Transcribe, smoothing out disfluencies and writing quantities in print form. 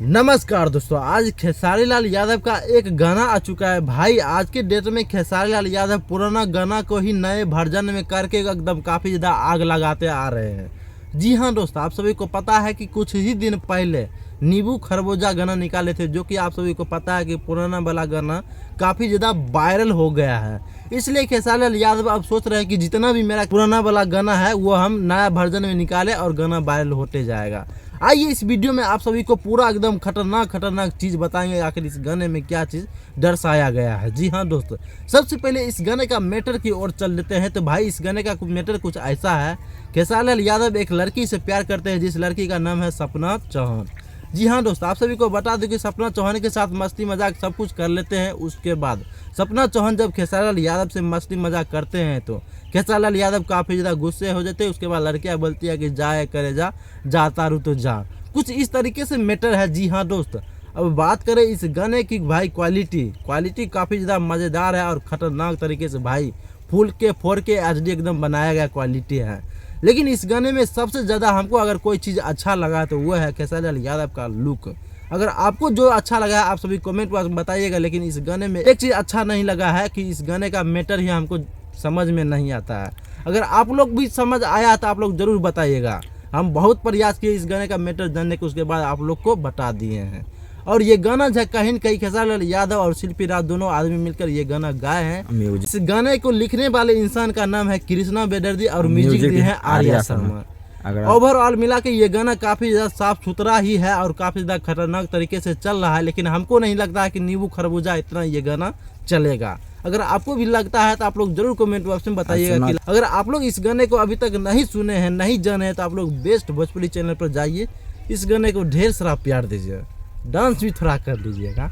नमस्कार दोस्तों, आज खेसारी लाल यादव का एक गाना आ चुका है। भाई आज के डेट में खेसारी लाल यादव पुराना गाना को ही नए वर्जन में करके एकदम काफ़ी ज़्यादा आग लगाते आ रहे हैं। जी हाँ दोस्तों, आप सभी को पता है कि कुछ ही दिन पहले नींबू खरबूजा गाना निकाले थे, जो कि आप सभी को पता है कि पुराना वाला गाना काफ़ी ज़्यादा वायरल हो गया है। इसलिए खेसारी लाल यादव अब सोच रहे हैं कि जितना भी मेरा पुराना वाला गाना है वो हम नया वर्जन में निकाले और गाना वायरल होते जाएगा। आइए इस वीडियो में आप सभी को पूरा एकदम खतरनाक चीज़ बताएंगे, आखिर इस गाने में क्या चीज़ दर्शाया गया है। जी हाँ दोस्तों, सबसे पहले इस गाने का मैटर की ओर चल लेते हैं। तो भाई इस गाने का मैटर कुछ ऐसा है, खेसारी लाल यादव एक लड़की से प्यार करते हैं, जिस लड़की का नाम है सपना चौहान। जी हाँ दोस्तों, आप सभी को बता दूं कि सपना चौहान के साथ मस्ती मजाक सब कुछ कर लेते हैं। उसके बाद सपना चौहान जब खेसारी लाल यादव से मस्ती मजाक करते हैं तो खेसारी लाल यादव काफ़ी ज़्यादा गुस्से हो जाते हैं। उसके बाद लड़कियाँ बोलती है कि जाए करे जा तारू तो जा, कुछ इस तरीके से मैटर है। जी हाँ दोस्त, अब बात करें इस गाने की, भाई क्वालिटी काफ़ी ज़्यादा मज़ेदार है और ख़तरनाक तरीके से भाई फूल के फोड़ के HD एकदम बनाया गया क्वालिटी है। लेकिन इस गाने में सबसे ज़्यादा हमको अगर कोई चीज़ अच्छा लगा तो वो है खेसारी लाल यादव का लुक। अगर आपको जो अच्छा लगा है आप सभी कमेंट बॉक्स में बताइएगा। लेकिन इस गाने में एक चीज़ अच्छा नहीं लगा है कि इस गाने का मैटर ही हमको समझ में नहीं आता है। अगर आप लोग भी समझ आया तो आप लोग ज़रूर बताइएगा। हम बहुत प्रयास किए इस गाने का मैटर जानने के, उसके बाद आप लोग को बता दिए हैं। और ये गाना जो कहीं न कहीं खेसारी लाल यादव और शिल्पी राज दोनों आदमी मिलकर ये गाना गाए हैं। इस गाने को लिखने वाले इंसान का नाम है कृष्णा बेदर्जी और म्यूजिक दिए हैं आर्या शर्मा। ओवरऑल मिला के ये गाना काफ़ी ज़्यादा साफ सुथरा ही है और काफ़ी ज़्यादा खतरनाक तरीके से चल रहा है। लेकिन हमको नहीं लगता है कि नींबू खरबूजा इतना ये गाना चलेगा। अगर आपको भी लगता है तो आप लोग जरूर कमेंट बॉक्स में बताइएगा। कि अगर आप लोग इस गाने को अभी तक नहीं सुने हैं, नहीं जाने हैं, तो आप लोग बेस्ट भोजपुरी चैनल पर जाइए, इस गाने को ढेर सारा प्यार दीजिए, डांस भी थोड़ा कर लीजिएगा।